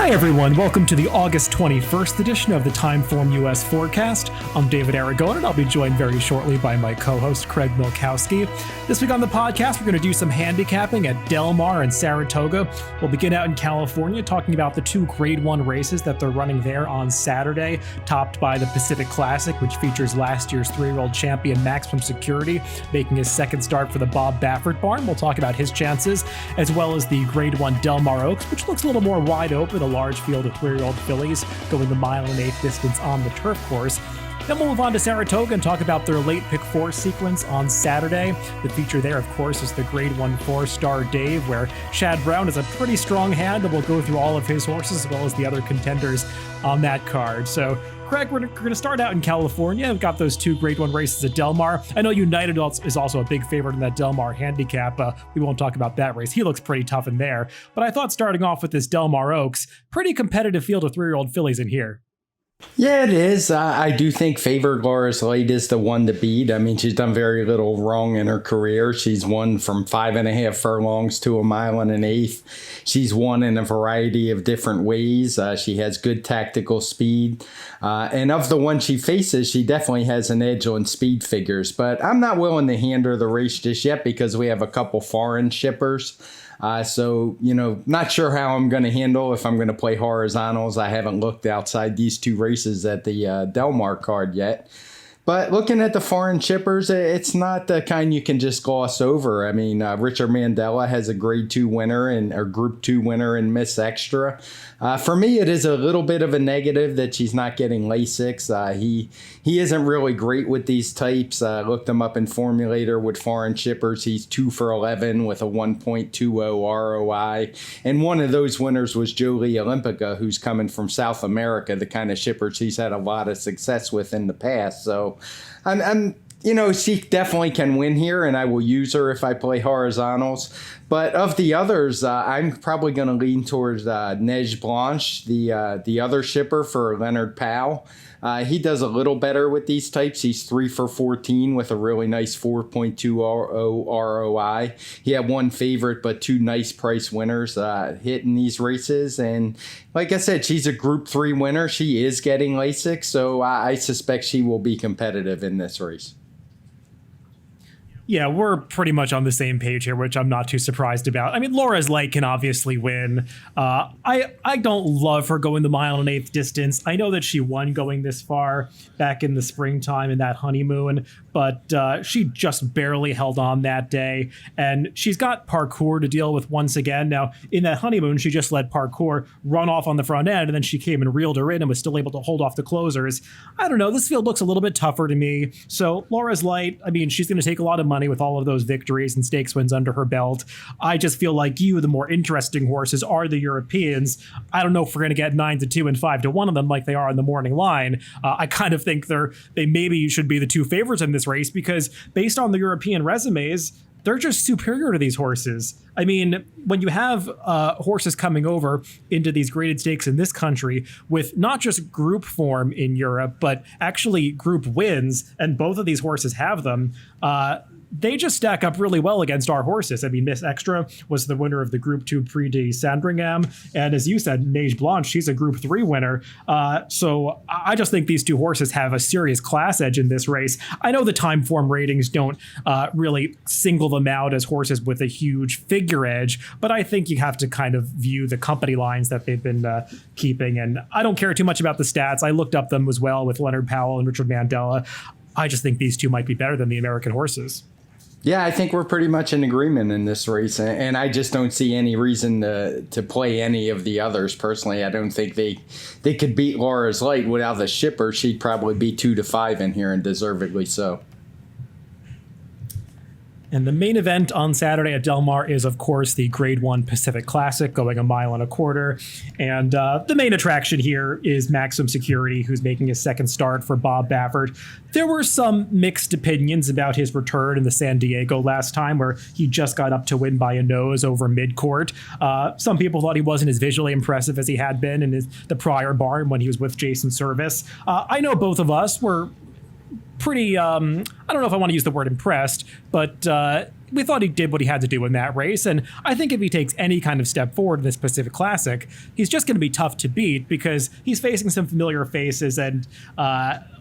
Hi everyone, welcome to the August 21st edition of the TimeformUS Forecast. I'm David Aragona, and I'll be joined very shortly by my co-host Craig Milkowski. This week on the podcast, we're going to do some handicapping at Del Mar and Saratoga. We'll begin out in California, talking about the two Grade 1 races that they're running there on Saturday, topped by the Pacific Classic, which features last year's 3-year-old champion Maximum Security, making his second start for the Bob Baffert barn. We'll talk about his chances, as well as the Grade 1 Del Mar Oaks, which looks a little more wide open, a large field of 3-year-old fillies going the 1.125 distance on the turf course. Then we'll move on to Saratoga and talk about their late pick 4 sequence on Saturday. The feature there, of course, is the Grade 1 Fourstardave, where Chad Brown is a pretty strong hand, and we'll go through all of his horses as well as the other contenders on that card. So, Craig, we're going to start out in California. We've got those two Grade 1 races at Del Mar. I know United is also a big favorite in that Del Mar handicap. We won't talk about that race. He looks pretty tough in there. But I thought starting off with this Del Mar Oaks, pretty competitive field of 3-year-old fillies in here. Yeah, it is. I do think Favored Laura's Light is the one to beat. I mean, she's done very little wrong in her career. She's won from 5.5 furlongs to 1.125 miles. She's won in a variety of different ways. She has good tactical speed. And of the one she faces, she definitely has an edge on speed figures. But I'm not willing to hand her the race just yet because we have a couple foreign shippers. So, not sure how I'm going to handle if I'm going to play horizontals. I haven't looked outside these two races at the Del Mar card yet. But looking at the foreign shippers, it's not the kind you can just gloss over. I mean, Richard Mandela has a Grade 2 winner or Group 2 winner in Miss Extra. For me, it is a little bit of a negative that she's not getting Lasix. He isn't really great with these types. Looked him up in Formulator with foreign shippers. He's 2 for 11 with a 1.20 ROI. And one of those winners was Jolie Olympica, who's coming from South America, the kind of shippers he's had a lot of success with in the past. So she definitely can win here, and I will use her if I play horizontals. But of the others, I'm probably going to lean towards Neige Blanche, the other shipper for Leonard Powell. He does a little better with these types. He's 3 for 14 with a really nice 4.20 ROI. He had one favorite, but two nice price winners hitting these races. And like I said, she's a Group 3 winner. She is getting Lasix, so I suspect she will be competitive in this race. Yeah, we're pretty much on the same page here, which I'm not too surprised about. I mean, Laura's Light can obviously win. I don't love her going the 1.125 distance. I know that she won going this far back in the springtime in that honeymoon, but she just barely held on that day. And she's got Parkour to deal with once again. Now, in that honeymoon, she just let Parkour run off on the front end, and then she came and reeled her in and was still able to hold off the closers. I don't know. This field looks a little bit tougher to me. So Laura's Light, I mean, she's going to take a lot of money with all of those victories and stakes wins under her belt. I just feel like the more interesting horses are the Europeans. I don't know if we're going to get 9-2 and 5-1 of them like they are in the morning line. I kind of think they maybe should be the two favorites in this race because based on the European resumes, they're just superior to these horses. I mean, when you have horses coming over into these graded stakes in this country with not just group form in Europe, but actually group wins, and both of these horses have them, they just stack up really well against our horses. I mean, Miss Extra was the winner of the Group 2 Prix de Sandringham. And as you said, Neige Blanche, she's a Group 3 winner. So I just think these two horses have a serious class edge in this race. I know the time form ratings don't really single them out as horses with a huge figure edge, but I think you have to kind of view the company lines that they've been keeping. And I don't care too much about the stats. I looked up them as well with Leonard Powell and Richard Mandela. I just think these two might be better than the American horses. Yeah, I think we're pretty much in agreement in this race, and I just don't see any reason to play any of the others. Personally, I don't think they could beat Laura's Light without the shipper. She'd probably be 2-5 in here, and deservedly so. And the main event on Saturday at Del Mar is, of course, the Grade 1 Pacific Classic going 1.25 miles. And the main attraction here is Maximum Security, who's making his second start for Bob Baffert. There were some mixed opinions about his return in the San Diego last time, where he just got up to win by a nose over midcourt. Some people thought he wasn't as visually impressive as he had been in the prior barn when he was with Jason Service. I know both of us were pretty, I don't know if I want to use the word impressed, but we thought he did what he had to do in that race. And I think if he takes any kind of step forward in this Pacific Classic, he's just going to be tough to beat because he's facing some familiar faces and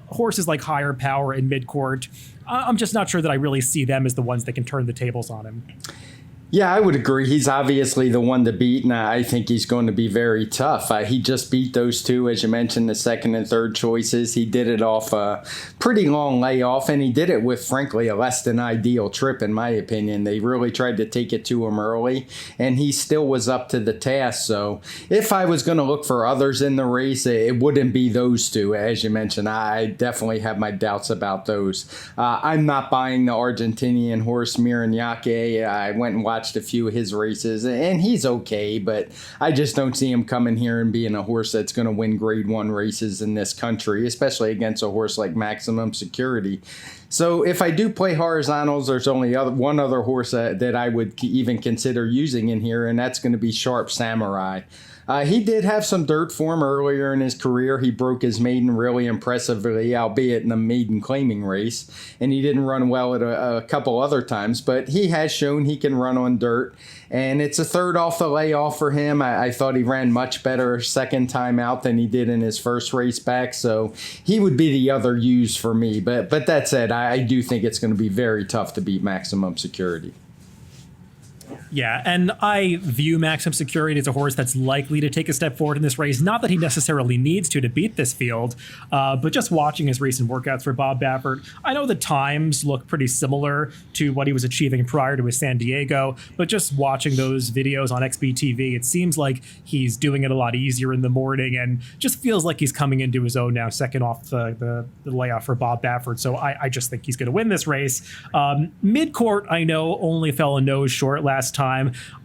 horses like Higher Power and Midcourt. I'm just not sure that I really see them as the ones that can turn the tables on him. Yeah, I would agree. He's obviously the one to beat, and I think he's going to be very tough. He just beat those two, as you mentioned, the second and third choices. He did it off a pretty long layoff, and he did it with, frankly, a less than ideal trip, in my opinion. They really tried to take it to him early, and he still was up to the task. So if I was going to look for others in the race, it wouldn't be those two, as you mentioned. I definitely have my doubts about those. I'm not buying the Argentinian horse Miragnake. I went and watched a few of his races, and he's okay, but I just don't see him coming here and being a horse that's going to win Grade 1 races in this country, especially against a horse like Maximum Security. So if I do play horizontals, there's only one other horse that I would even consider using in here, and that's going to be Sharp Samurai. He did have some dirt form earlier in his career. He broke his maiden really impressively, albeit in a maiden claiming race, and he didn't run well at a couple other times, but he has shown he can run on dirt, and it's a third off the layoff for him. I thought he ran much better second time out than he did in his first race back, so he would be the other use for me. But that said, I do think it's going to be very tough to beat Maximum Security. Yeah, and I view Maximum Security as a horse that's likely to take a step forward in this race. Not that he necessarily needs to beat this field, but just watching his recent workouts for Bob Baffert, I know the times look pretty similar to what he was achieving prior to his San Diego, but just watching those videos on XBTV, it seems like he's doing it a lot easier in the morning and just feels like he's coming into his own now, second off the layoff for Bob Baffert. So I just think he's going to win this race. Midcourt, I know, only fell a nose short last time.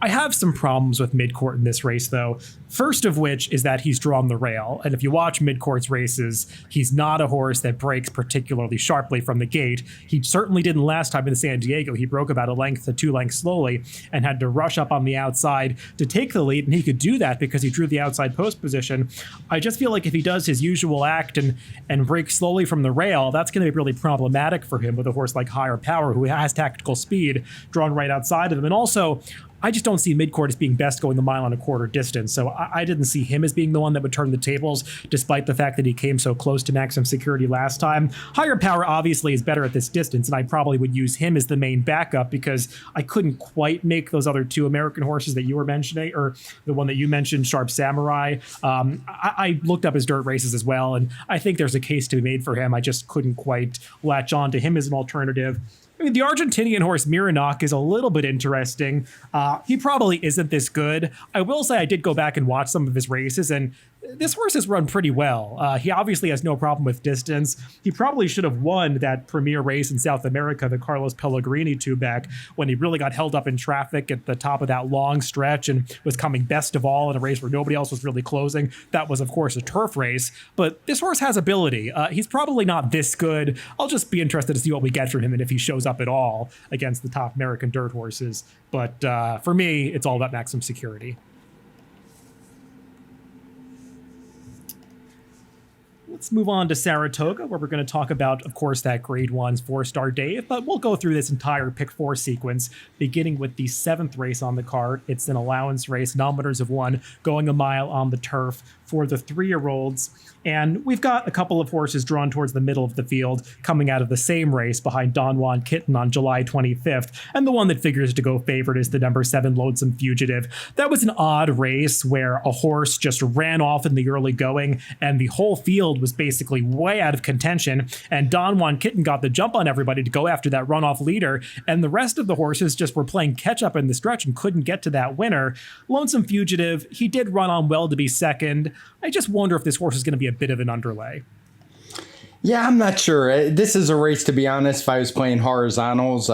I have some problems with Midcourt in this race, though. First of which is that he's drawn the rail. And if you watch Midcourt's races, he's not a horse that breaks particularly sharply from the gate. He certainly didn't last time in San Diego. He broke about a length to 2 lengths slowly and had to rush up on the outside to take the lead. And he could do that because he drew the outside post position. I just feel like if he does his usual act and breaks slowly from the rail, that's going to be really problematic for him with a horse like Higher Power, who has tactical speed drawn right outside of him. And also, I just don't see Midcourt as being best going the mile and a quarter distance. So I didn't see him as being the one that would turn the tables, despite the fact that he came so close to Maximum Security last time. Higher Power obviously is better at this distance, and I probably would use him as the main backup because I couldn't quite make those other two American horses that you were mentioning, or the one that you mentioned, Sharp Samurai. I looked up his dirt races as well, and I think there's a case to be made for him. I just couldn't quite latch on to him as an alternative. I mean, the Argentinian horse Miragnake is a little bit interesting. He probably isn't this good. I will say I did go back and watch some of his races, and this horse has run pretty well. He obviously has no problem with distance. He probably should have won that premier race in South America, the Carlos Pellegrini two-back, when he really got held up in traffic at the top of that long stretch and was coming best of all in a race where nobody else was really closing. That was, of course, a turf race, but this horse has ability. He's probably not this good. I'll just be interested to see what we get from him and if he shows up at all against the top American dirt horses. But for me, it's all about Maximum Security. Let's move on to Saratoga, where we're going to talk about, of course, that Grade 1's Fourstardave, but we'll go through this entire pick 4 sequence, beginning with the 7th race on the card. It's an allowance race, nometers of 1, going a mile on the turf for the 3-year-olds. And we've got a couple of horses drawn towards the middle of the field coming out of the same race behind Don Juan Kitten on July 25th. And the one that figures to go favorite is the number 7 Lonesome Fugitive. That was an odd race where a horse just ran off in the early going and the whole field was basically way out of contention. And Don Juan Kitten got the jump on everybody to go after that runoff leader. And the rest of the horses just were playing catch up in the stretch and couldn't get to that winner. Lonesome Fugitive, he did run on well to be second. I just wonder if this horse is going to be a bit of an underlay. Yeah, I'm not sure. This is a race, to be honest, if I was playing horizontals,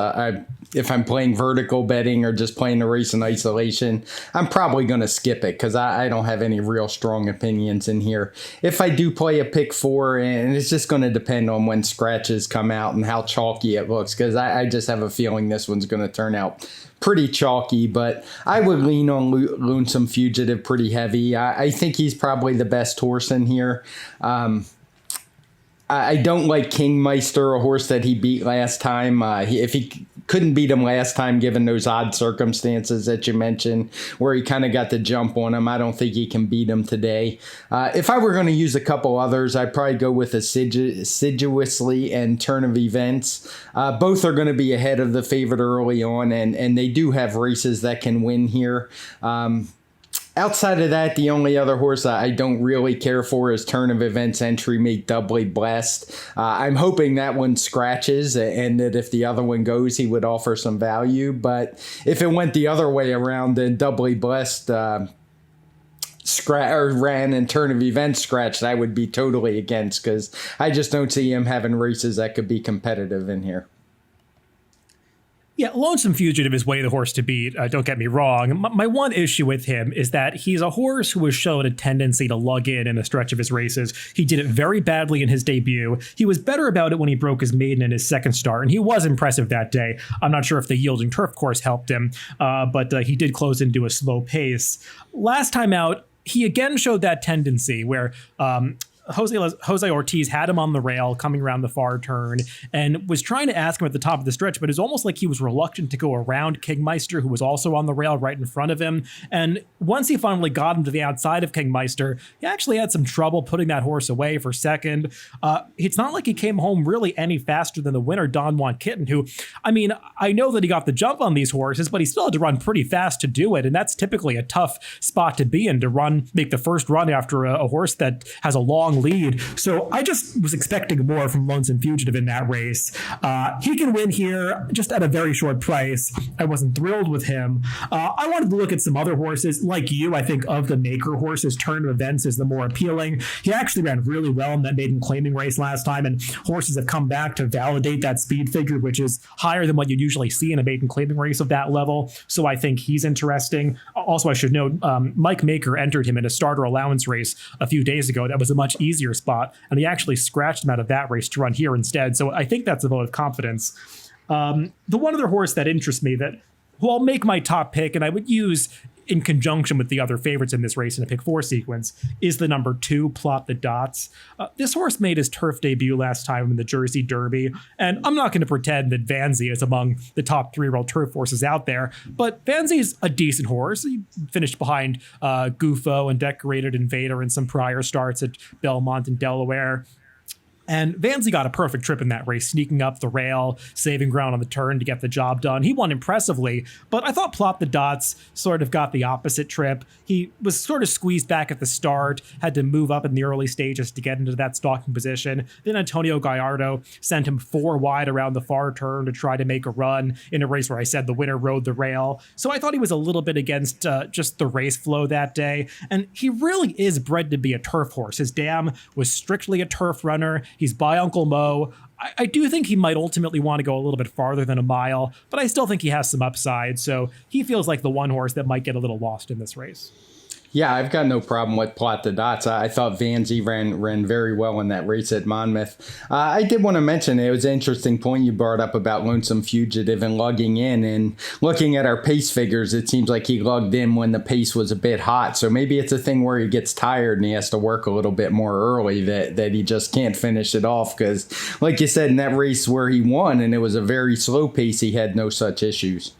if I'm playing vertical betting or just playing the race in isolation, I'm probably going to skip it because I don't have any real strong opinions in here. If I do play a pick 4, and it's just going to depend on when scratches come out and how chalky it looks, because I just have a feeling this one's going to turn out pretty chalky, but I would lean on Lonesome Fugitive pretty heavy. I think he's probably the best horse in here. I don't like Kingmeister, a horse that he beat last time. If he couldn't beat him last time, given those odd circumstances that you mentioned, where he kind of got the jump on him. I don't think he can beat him today. If I were going to use a couple others, I'd probably go with Assiduously and Turn of Events. Both are going to be ahead of the favorite early on, and they do have races that can win here. Outside of that, the only other horse I don't really care for is Turn of Events entry Make Doubly Blessed. I'm hoping that one scratches and that if the other one goes, he would offer some value. But if it went the other way around, then Doubly Blessed ran and Turn of Events scratched, I would be totally against, because I just don't see him having races that could be competitive in here. Yeah, Lonesome Fugitive is way the horse to beat, don't get me wrong. My one issue with him is that he's a horse who has shown a tendency to lug in a stretch of his races. He did it very badly in his debut. He was better about it when he broke his maiden in his second start, and he was impressive that day. I'm not sure if the yielding turf course helped him, but he did close into a slow pace. Last time out, he again showed that tendency where Jose Ortiz had him on the rail coming around the far turn and was trying to ask him at the top of the stretch, but it's almost like he was reluctant to go around Kingmeister, who was also on the rail right in front of him. And once he finally got him to the outside of Kingmeister, he actually had some trouble putting that horse away for second. It's not like he came home really any faster than the winner, Don Juan Kitten, who, I mean, I know that he got the jump on these horses, but he still had to run pretty fast to do it. And that's typically a tough spot to be in, to make the first run after a horse that has a long lead. So I just was expecting more from Lonesome Fugitive in that race. He can win here just at a very short price. I wasn't thrilled with him. I wanted to look at some other horses. Like you, I think of the maker horses, Turn of Events is the more appealing. He actually ran really well in that maiden claiming race last time, and horses have come back to validate that speed figure, which is higher than what you usually see in a maiden claiming race of that level. So I think he's interesting. Also, I should note, Mike Maker entered him in a starter allowance race a few days ago. That was a much easier spot, and he actually scratched him out of that race to run here instead. So I think that's a vote of confidence. The one other horse that interests me, who I'll make my top pick, and I would use in conjunction with the other favorites in this race in a pick four sequence, is the number 2, Plot the Dots. This horse made his turf debut last time in the Jersey Derby, and I'm not going to pretend that Vanzi is among the top 3-year-old turf horses out there, but Vanzi's a decent horse. He finished behind Gufo and Decorated Invader in some prior starts at Belmont and Delaware. And Vanzi got a perfect trip in that race, sneaking up the rail, saving ground on the turn to get the job done. He won impressively, but I thought Plot the Dots sort of got the opposite trip. He was sort of squeezed back at the start, had to move up in the early stages to get into that stalking position. Then Antonio Gallardo sent him 4 wide around the far turn to try to make a run in a race where I said the winner rode the rail. So I thought he was a little bit against just the race flow that day. And he really is bred to be a turf horse. His dam was strictly a turf runner. He's by Uncle Mo. I do think he might ultimately want to go a little bit farther than a mile, but I still think he has some upside. So he feels like the one horse that might get a little lost in this race. Yeah, I've got no problem with Plot the Dots. I thought Vanzi ran very well in that race at Monmouth. I did want to mention, it was an interesting point you brought up about Lonesome Fugitive and lugging in. And looking at our pace figures, it seems like he lugged in when the pace was a bit hot. So maybe it's a thing where he gets tired and he has to work a little bit more early, that he just can't finish it off. Because like you said, in that race where he won and it was a very slow pace, he had no such issues.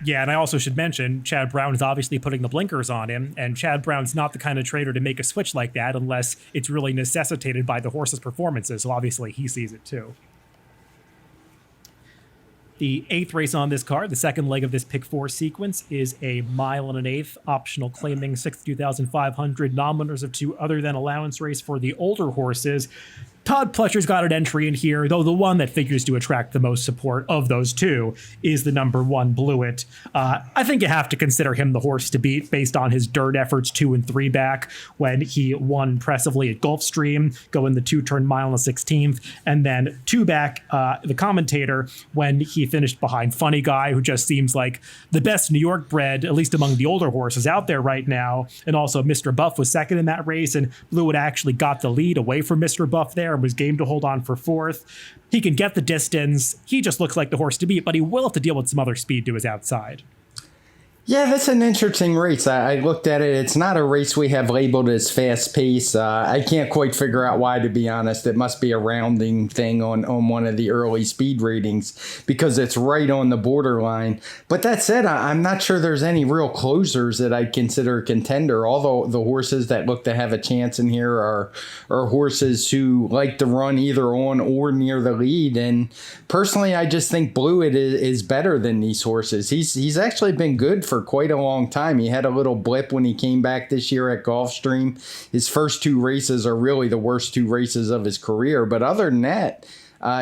Yeah, and I also should mention, Chad Brown is obviously putting the blinkers on him, and Chad Brown's not the kind of trader to make a switch like that unless it's really necessitated by the horse's performances, so obviously he sees it too. The 8th race on this card, the second leg of this pick 4 sequence, is a 1 1/8 optional claiming 62,500 non-winners of 2 other than allowance race for the older horses. Todd Pletcher's got an entry in here, though the one that figures to attract the most support of those two is the number 1 Blewett. I think you have to consider him the horse to beat based on his dirt efforts 2 and 3 back when he won impressively at Gulfstream, going the 2-turn mile and a 16th, and then 2 back, the commentator, when he finished behind Funny Guy, who just seems like the best New York bred, at least among the older horses out there right now. And also Mr. Buff was second in that race, and Blewett actually got the lead away from Mr. Buff there, was game to hold on for 4th. He can get the distance. He just looks like the horse to beat, but he will have to deal with some other speed to his outside. Yeah, that's an interesting race. I looked at it. It's not a race we have labeled as fast pace. I can't quite figure out why, to be honest. It must be a rounding thing on one of the early speed ratings because it's right on the borderline. But that said, I'm not sure there's any real closers that I'd consider a contender. Although the horses that look to have a chance in here are horses who like to run either on or near the lead. And personally, I just think Blewett is better than these horses. He's actually been good for quite a long time. He had a little blip when he came back this year at Gulfstream. His first two races are really the worst two races of his career. But other than that,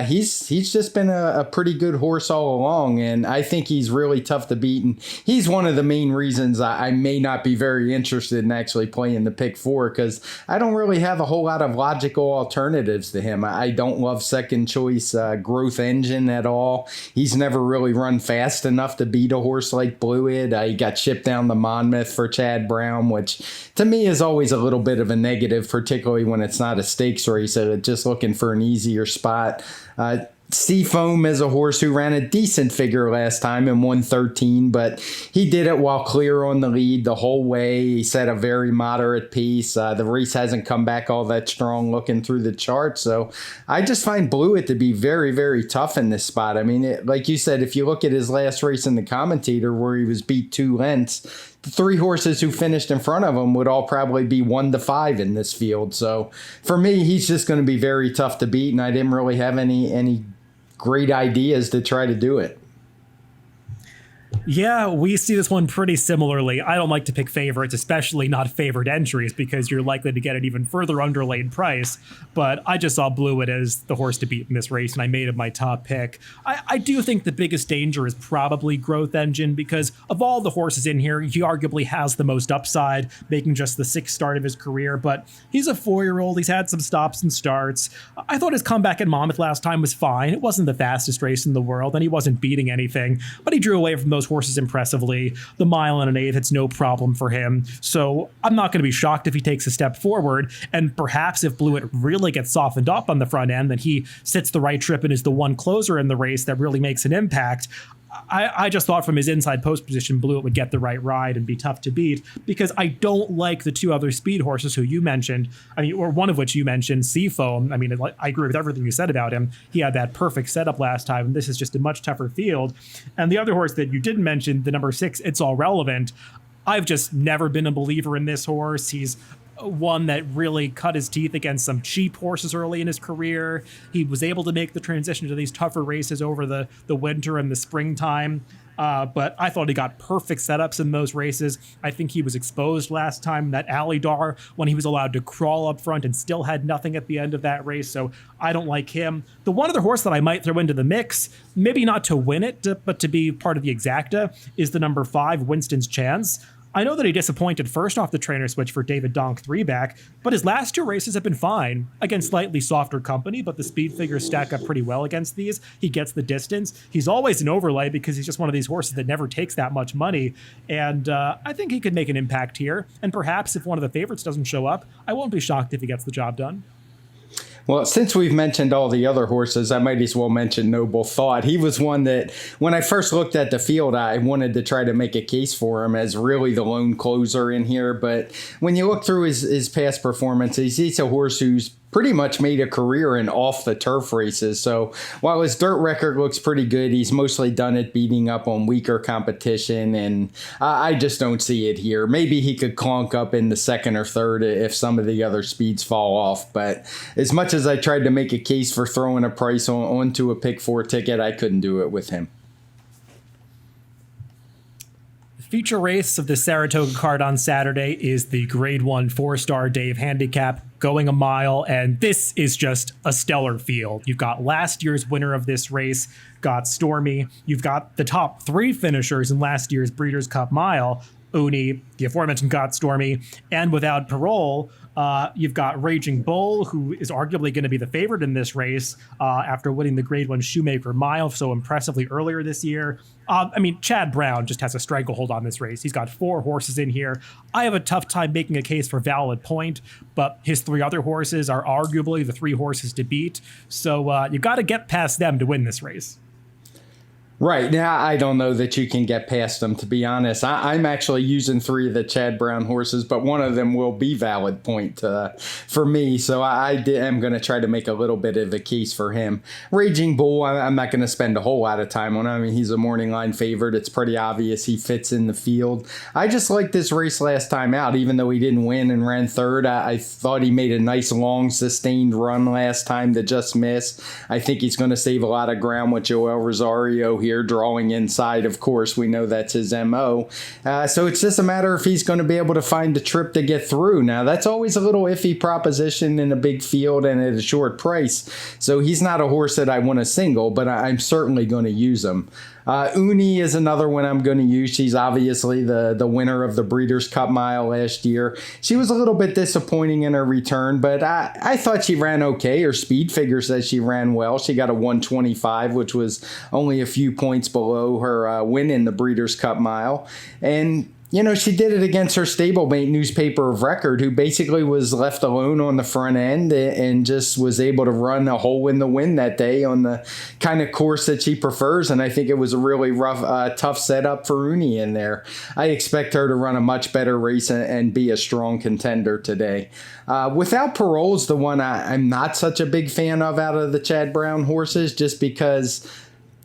he's just been a pretty good horse all along, and I think he's really tough to beat. And he's one of the main reasons I may not be very interested in actually playing the pick four, because I don't really have a whole lot of logical alternatives to him. I don't love second choice Growth Engine at all. He's never really run fast enough to beat a horse like Blewett. He got shipped down to Monmouth for Chad Brown, which to me is always a little bit of a negative, particularly when it's not a stakes race. Just looking for an easier spot. Seafoam is a horse who ran a decent figure last time and won 13, but he did it while clear on the lead the whole way. He set a very moderate pace. The race hasn't come back all that strong looking through the chart, so I just find Blewett to be very, very tough in this spot. I mean, like you said, if you look at his last race in the Commentator where he was beat 2 lengths, the 3 horses who finished in front of him would all probably be 1-5 in this field. So for me, he's just going to be very tough to beat, and I didn't really have any great ideas to try to do it. Yeah, we see this one pretty similarly. I don't like to pick favorites, especially not favored entries, because you're likely to get an even further underlaid price. But I just saw Blewett as the horse to beat in this race, and I made him my top pick. I do think the biggest danger is probably Growth Engine, because of all the horses in here, he arguably has the most upside, making just the 6th start of his career. But he's a 4-year-old. He's had some stops and starts. I thought his comeback at Monmouth last time was fine. It wasn't the fastest race in the world, and he wasn't beating anything. But he drew away from those horses impressively. The mile and an eighth, it's no problem for him. So I'm not going to be shocked if he takes a step forward. And perhaps if Blewett really gets softened up on the front end, then he sits the right trip and is the one closer in the race that really makes an impact. I just thought from his inside post position, Blewett would get the right ride and be tough to beat, because I don't like the 2 other speed horses who you mentioned. I mean, or one of which you mentioned, Seafoam. I mean, I agree with everything you said about him. He had that perfect setup last time, and this is just a much tougher field. And the other horse that you didn't mention, the number 6, It's All Relevant. I've just never been a believer in this horse. He's one that really cut his teeth against some cheap horses early in his career. He was able to make the transition to these tougher races over the winter and the springtime. But I thought he got perfect setups in those races. I think he was exposed last time, that Alley Dar, when he was allowed to crawl up front and still had nothing at the end of that race. So I don't like him. The one other horse that I might throw into the mix, maybe not to win it, but to be part of the exacta, is the number 5, Winston's Chance. I know that he disappointed first off the trainer switch for David Donk 3-back, but his last 2 races have been fine against slightly softer company, but the speed figures stack up pretty well against these. He gets the distance. He's always an overlay because he's just one of these horses that never takes that much money, and I think he could make an impact here, and perhaps if one of the favorites doesn't show up, I won't be shocked if he gets the job done. Well, since we've mentioned all the other horses, I might as well mention Noble Thought. He was one that, when I first looked at the field, I wanted to try to make a case for him as really the lone closer in here. But when you look through his past performances, he's a horse who's pretty much made a career in off-the-turf races. So while his dirt record looks pretty good, he's mostly done it beating up on weaker competition, and I just don't see it here. Maybe he could clunk up in the 2nd or 3rd if some of the other speeds fall off, but as much as I tried to make a case for throwing a price onto a pick 4 ticket, I couldn't do it with him. Feature race of the Saratoga card on Saturday is the Grade 1 Fourstardave Handicap, going a mile, and this is just a stellar field. You've got last year's winner of this race, Got Stormy. You've got the top 3 finishers in last year's Breeders' Cup Mile, Uni, the aforementioned Got Stormy, and Without Parole. You've got Raging Bull, who is arguably going to be the favorite in this race after winning the Grade 1 Shoemaker Mile so impressively earlier this year. I mean, Chad Brown just has a stranglehold on this race. He's got 4 horses in here. I have a tough time making a case for Valid Point, but his 3 other horses are arguably the 3 horses to beat. So you got to get past them to win this race. Right. Now, I don't know that you can get past them, to be honest. I'm actually using 3 of the Chad Brown horses, but one of them will be valid point for me. So am going to try to make a little bit of a case for him. Raging Bull, I'm not going to spend a whole lot of time on. I mean, he's a morning line favorite. It's pretty obvious he fits in the field. I just liked this race last time out, even though he didn't win and ran third. I thought he made a nice, long, sustained run last time to just miss. I think he's going to save a lot of ground with Joel Rosario here, drawing inside. Of course, we know that's his MO. So it's just a matter if he's going to be able to find a trip to get through. Now, that's always a little iffy proposition in a big field and at a short price. So he's not a horse that I want to single, but I'm certainly going to use him. Uni is another one I'm going to use. She's obviously the winner of the Breeders' Cup Mile last year. She was a little bit disappointing in her return, but I thought she ran okay. Her speed figure says she ran well. She got a 125, which was only a few points below her win in the Breeders' Cup Mile. And you know, she did it against her stablemate, Newspaper of Record, who basically was left alone on the front end and just was able to run a hole in the wind that day on the kind of course that she prefers. And I think it was a really rough, tough setup for Uni in there. I expect her to run a much better race and be a strong contender today. Without Parole is the one I'm not such a big fan of out of the Chad Brown horses, just because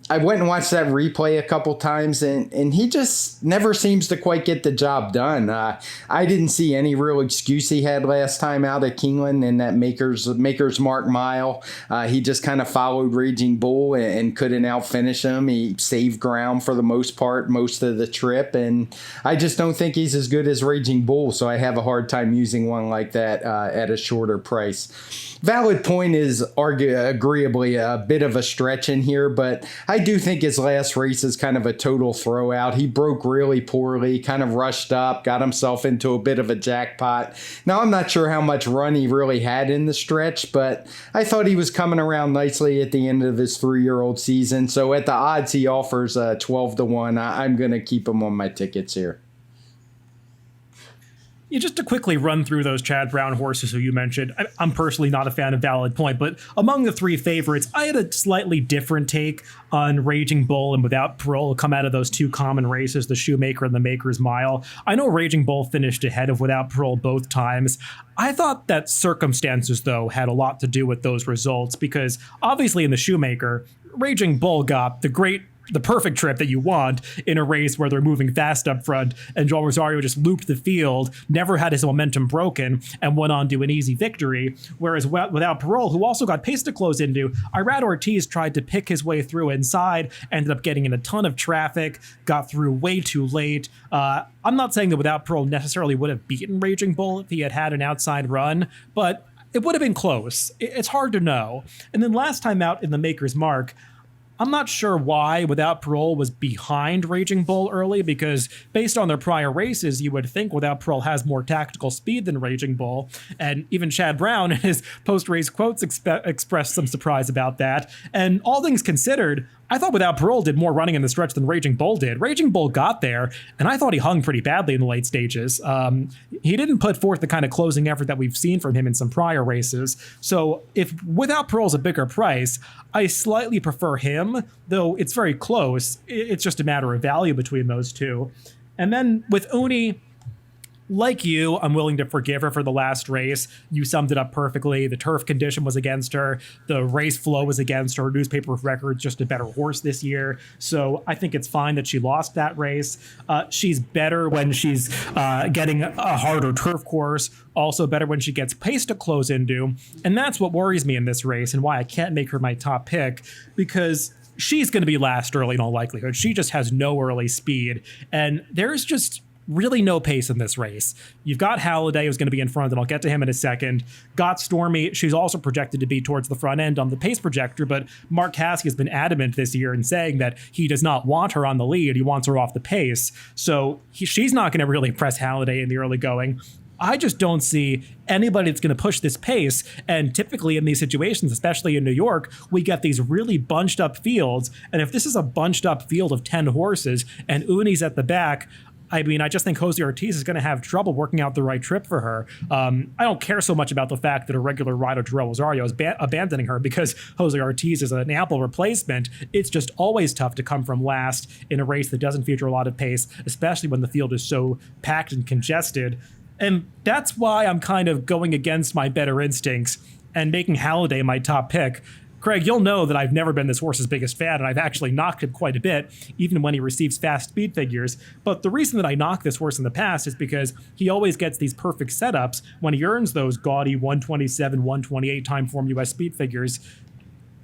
I went and watched that replay a couple times, and he just never seems to quite get the job done. I didn't see any real excuse he had last time out at Keeneland in that Maker's Mark Mile. He just kind of followed Raging Bull and couldn't outfinish him. He saved ground for the most part most of the trip, and I just don't think he's as good as Raging Bull, so I have a hard time using one like that at a shorter price. Valid Point is agreeably a bit of a stretch in here, but I do think his last race is kind of a total throwout. He broke really poorly, kind of rushed up, got himself into a bit of a jackpot. Now, I'm not sure how much run he really had in the stretch, but I thought he was coming around nicely at the end of his 3-year-old season. So at the odds he offers 12-1, I'm going to keep him on my tickets here. Yeah, just to quickly run through those Chad Brown horses who you mentioned, I'm personally not a fan of Valid Point, but among the 3 favorites, I had a slightly different take on Raging Bull and Without Parole come out of those 2 common races, the Shoemaker and the Maker's Mile. I know Raging Bull finished ahead of Without Parole both times. I thought that circumstances, though, had a lot to do with those results, because obviously in the Shoemaker, Raging Bull got the perfect trip that you want in a race where they're moving fast up front, and Joel Rosario just looped the field, never had his momentum broken, and went on to an easy victory. Whereas Without Parole, who also got pace to close into, Irad Ortiz tried to pick his way through inside, ended up getting in a ton of traffic, got through way too late. I'm not saying that Without Parole necessarily would have beaten Raging Bull if he had an outside run, but it would have been close. It's hard to know. And then last time out in the Maker's Mark, I'm not sure why Without Parole was behind Raging Bull early, because based on their prior races, you would think Without Parole has more tactical speed than Raging Bull. And even Chad Brown in his post-race quotes expressed some surprise about that. And all things considered, I thought Without Parole did more running in the stretch than Raging Bull did. Raging Bull got there, and I thought he hung pretty badly in the late stages. He didn't put forth the kind of closing effort that we've seen from him in some prior races. So if Without Parole's a bigger price, I slightly prefer him, though it's very close. It's just a matter of value between those two. And then with Uni, like you, I'm willing to forgive her for the last race. You summed it up perfectly. The turf condition was against her. The race flow was against her. Newspaper of Record's just a better horse this year. So I think it's fine that she lost that race. She's better when she's getting a harder turf course. Also better when she gets pace to close into. And that's what worries me in this race and why I can't make her my top pick, because she's going to be last early in all likelihood. She just has no early speed. And there's just really no pace in this race. You've got Halliday, who's going to be in front, and I'll get to him in a second. Got Stormy. She's also projected to be towards the front end on the pace projector, but Mark Caskey has been adamant this year in saying that he does not want her on the lead. He wants her off the pace. So she's not going to really impress Halliday in the early going. I just don't see anybody that's going to push this pace. And typically in these situations, especially in New York, we get these really bunched up fields. And if this is a bunched up field of 10 horses and Uni's at the back, I mean, I just think Jose Ortiz is going to have trouble working out the right trip for her. I don't care so much about the fact that a regular rider, Joel Rosario, is abandoning her because Jose Ortiz is an ample replacement. It's just always tough to come from last in a race that doesn't feature a lot of pace, especially when the field is so packed and congested. And that's why I'm kind of going against my better instincts and making Halliday my top pick. Craig, you'll know that I've never been this horse's biggest fan, and I've actually knocked him quite a bit, even when he receives fast speed figures. But the reason that I knocked this horse in the past is because he always gets these perfect setups when he earns those gaudy 127, 128 TimeformUS speed figures.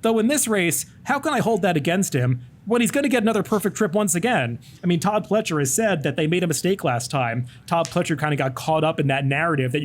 Though in this race, how can I hold that against him when he's going to get another perfect trip once again? I mean, Todd Pletcher has said that they made a mistake last time. Todd Pletcher kind of got caught up in that narrative that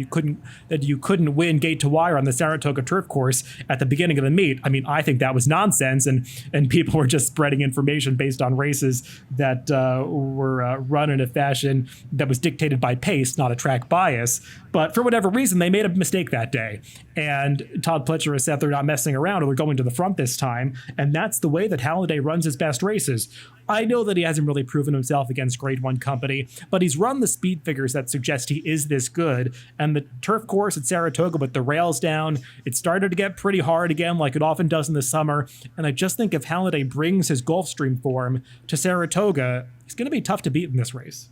you couldn't win gate to wire on the Saratoga turf course at the beginning of the meet. I mean, I think that was nonsense, and people were just spreading information based on races that were run in a fashion that was dictated by pace, not a track bias. But for whatever reason, they made a mistake that day. And Todd Pletcher has said they're not messing around, or they're going to the front this time. And that's the way that Halliday runs his best races. I know that he hasn't really proven himself against Grade 1 company, but he's run the speed figures that suggest he is this good. And the turf course at Saratoga with the rails down, it started to get pretty hard again, like it often does in the summer. And I just think if Halliday brings his Gulfstream form to Saratoga, he's going to be tough to beat in this race.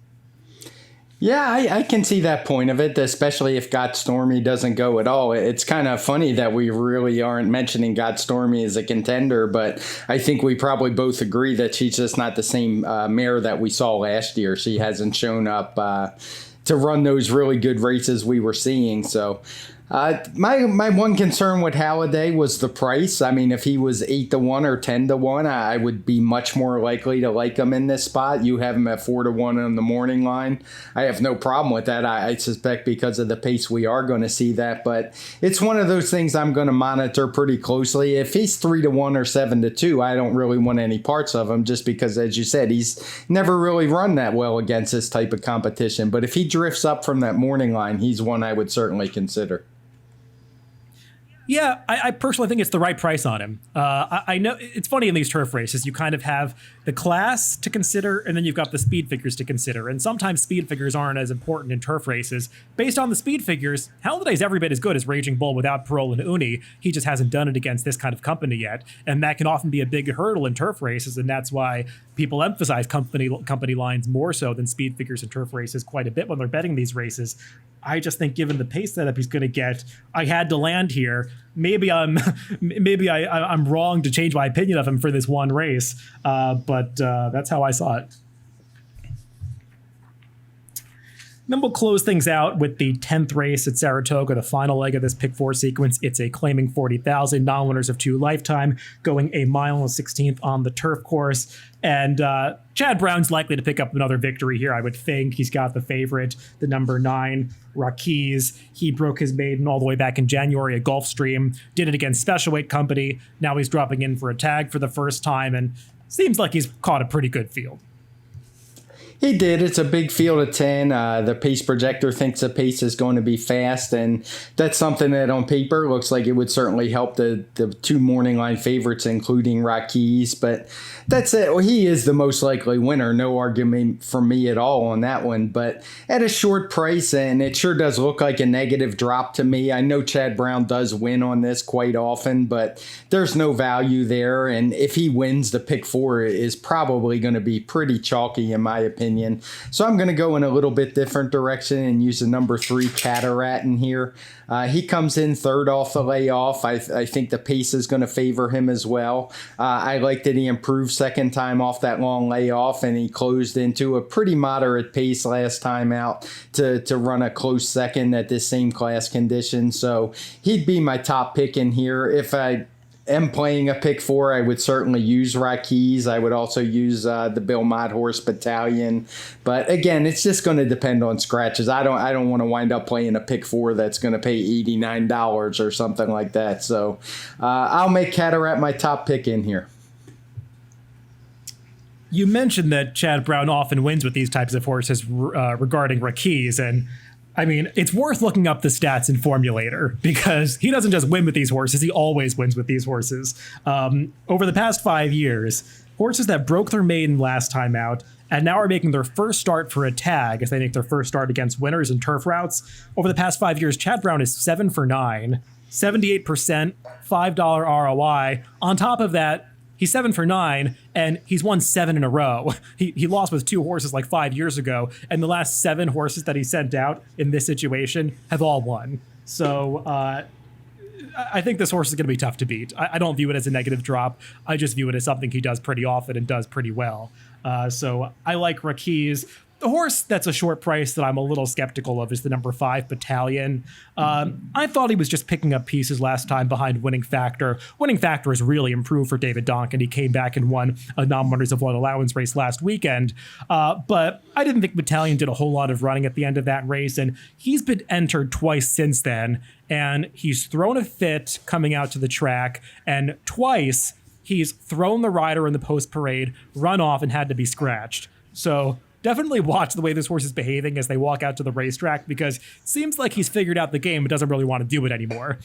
Yeah, I can see that point of it, especially if Got Stormy doesn't go at all. It's kind of funny that we really aren't mentioning Got Stormy as a contender, but I think we probably both agree that she's just not the same mare that we saw last year. She hasn't shown up to run those really good races we were seeing. So my one concern with Halliday was the price. I mean, if he was 8-1 or 10-1, I would be much more likely to like him in this spot. You have him at 4-1 on the morning line. I have no problem with that. I suspect because of the pace we are going to see that, but it's one of those things I'm going to monitor pretty closely. If he's 3-1 or 7-2, I don't really want any parts of him, just because, as you said, he's never really run that well against this type of competition. But if he drifts up from that morning line, he's one I would certainly consider. Yeah, I personally think it's the right price on him. I know it's funny in these turf races, you kind of have the class to consider, and then you've got the speed figures to consider. And sometimes speed figures aren't as important in turf races. Based on the speed figures, Halliday's every bit as good as Raging Bull without Parole and Uni. He just hasn't done it against this kind of company yet. And that can often be a big hurdle in turf races, and that's why people emphasize company lines more so than speed figures in turf races quite a bit when they're betting these races. I just think given the pace setup he's going to get, I had to land here. Maybe I'm wrong to change my opinion of him for this one race, but that's how I saw it. Then we'll close things out with the 10th race at Saratoga, the final leg of this pick four sequence. It's a claiming 40,000, non-winners of 2 lifetime, going a mile and 16th on the turf course. And Chad Brown's likely to pick up another victory here, I would think. He's got the favorite, the number 9, Raquise. He broke his maiden all the way back in January at Gulfstream, did it against Special Weight Company. Now he's dropping in for a tag for the first time, and seems like he's caught a pretty good field. He did. It's a big field of 10. The pace projector thinks the pace is going to be fast, and that's something that on paper looks like it would certainly help the 2 morning line favorites, including Raquise. But that's it. Well, he is the most likely winner. No argument from me at all on that one. But at a short price, and it sure does look like a negative drop to me. I know Chad Brown does win on this quite often, but there's no value there. And if he wins, the pick 4 is probably going to be pretty chalky in my opinion. So I'm going to go in a little bit different direction and use the number 3 Cataract in here. He comes in 3rd off the layoff. I think the pace is going to favor him as well. I like that he improved second time off that long layoff, and he closed into a pretty moderate pace last time out to run a close second at this same class condition. So he'd be my top pick in here. If I am playing a pick 4, I would certainly use Raquise. I would also use the Bill Mott Horse Battalion. But again, it's just going to depend on scratches. I don't want to wind up playing a pick 4 that's going to pay $89 or something like that. So I'll make Cataract my top pick in here. You mentioned that Chad Brown often wins with these types of horses regarding Raquise, and I mean, it's worth looking up the stats in Formulator because he doesn't just win with these horses, he always wins with these horses. Over the past 5 years, horses that broke their maiden last time out and now are making their first start for a tag as they make their first start against winners in turf routes. Over the past 5 years, Chad Brown is 7 for 9, 78%, $5 ROI. On top of that, he's 7 for 9, and he's won 7 in a row. He lost with 2 horses like 5 years ago, and the last 7 horses that he sent out in this situation have all won. So I think this horse is going to be tough to beat. I don't view it as a negative drop. I just view it as something he does pretty often and does pretty well. So I like Rakiz. The horse that's a short price that I'm a little skeptical of is the number 5 Battalion. I thought he was just picking up pieces last time behind Winning Factor. Winning Factor has really improved for David Donkin. He came back and won a non-winners of one allowance race last weekend. But I didn't think Battalion did a whole lot of running at the end of that race. And he's been entered twice since then. And he's thrown a fit coming out to the track. And twice he's thrown the rider in the post parade, run off, and had to be scratched. So definitely watch the way this horse is behaving as they walk out to the racetrack, because it seems like he's figured out the game but doesn't really want to do it anymore.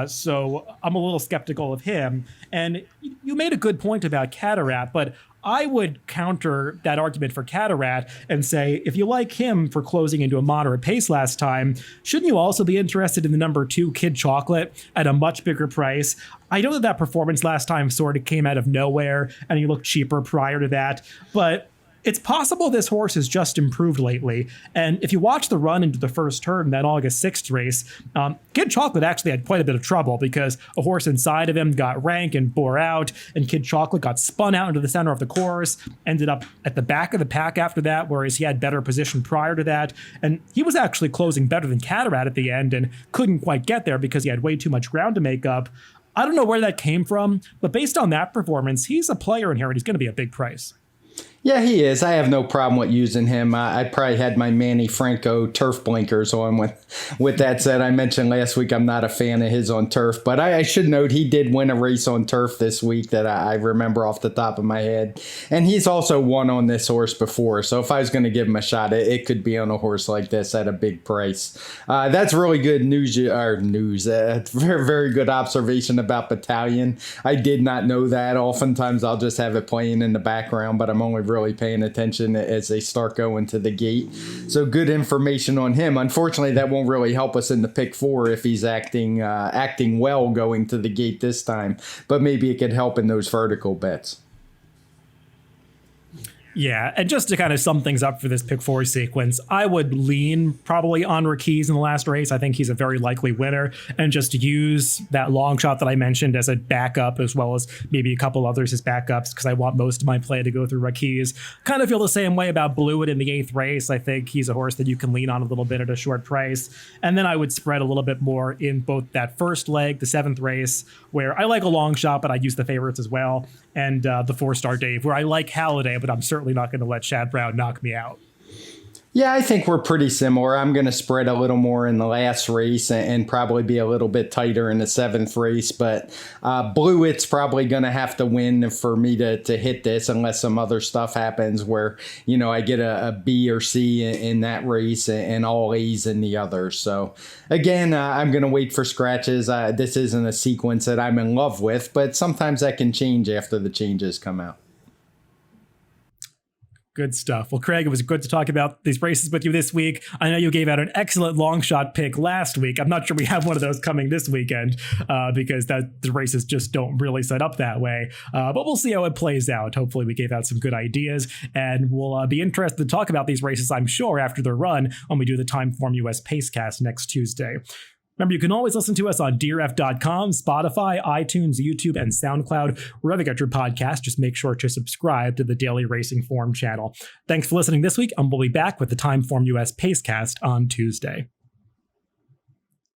So I'm a little skeptical of him. And you made a good point about Cataract, but I would counter that argument for Cataract and say, if you like him for closing into a moderate pace last time, shouldn't you also be interested in the number 2 Kid Chocolate at a much bigger price? I know that performance last time sort of came out of nowhere and he looked cheaper prior to that, but it's possible this horse has just improved lately. And if you watch the run into the first turn in that August 6th race, Kid Chocolate actually had quite a bit of trouble because a horse inside of him got rank and bore out, and Kid Chocolate got spun out into the center of the course, ended up at the back of the pack after that, whereas he had better position prior to that. And he was actually closing better than Cataract at the end and couldn't quite get there because he had way too much ground to make up. I don't know where that came from, but based on that performance, he's a player in here and he's going to be a big price. Yeah, he is. I have no problem with using him. I probably had my Manny Franco turf blinkers on. With that said, I mentioned last week I'm not a fan of his on turf, but I should note he did win a race on turf this week that I remember off the top of my head. And he's also won on this horse before. So if I was going to give him a shot, it could be on a horse like this at a big price. That's really good news. Very, very good observation about Battalion. I did not know that. Oftentimes I'll just have it playing in the background, but I'm only really paying attention as they start going to the gate. So good information on him. Unfortunately, that won't really help us in the pick 4 if he's acting well going to the gate this time. But maybe it could help in those vertical bets. Yeah, and just to kind of sum things up for this pick 4 sequence, I would lean probably on Rakiz in the last race. I think he's a very likely winner, and just use that long shot that I mentioned as a backup, as well as maybe a couple others as backups, because I want most of my play to go through Rakiz. Kind of feel the same way about Blewett in the 8th race. I think he's a horse that you can lean on a little bit at a short price. And then I would spread a little bit more in both that first leg, the 7th race, where I like a long shot, but I use the favorites as well, and the Fourstardave, where I like Halliday, but I'm certainly not going to let Chad Brown knock me out. Yeah, I think we're pretty similar. I'm going to spread a little more in the last race and probably be a little bit tighter in the 7th race. But Blewett's probably going to have to win for me to hit this, unless some other stuff happens where, I get a B or C in that race and all A's in the other. So again, I'm going to wait for scratches. This isn't a sequence that I'm in love with, but sometimes that can change after the changes come out. Good stuff. Well, Craig, it was good to talk about these races with you this week. I know you gave out an excellent long shot pick last week. I'm not sure we have one of those coming this weekend because the races just don't really set up that way. But we'll see how it plays out. Hopefully we gave out some good ideas, and we'll be interested to talk about these races, I'm sure, after their run when we do the TimeformUS Pacecast next Tuesday. Remember, you can always listen to us on DeerF.com, Spotify, iTunes, YouTube, and SoundCloud. Wherever you get your podcast, just make sure to subscribe to the Daily Racing Form channel. Thanks for listening this week, and we'll be back with the TimeformUS Pacecast on Tuesday.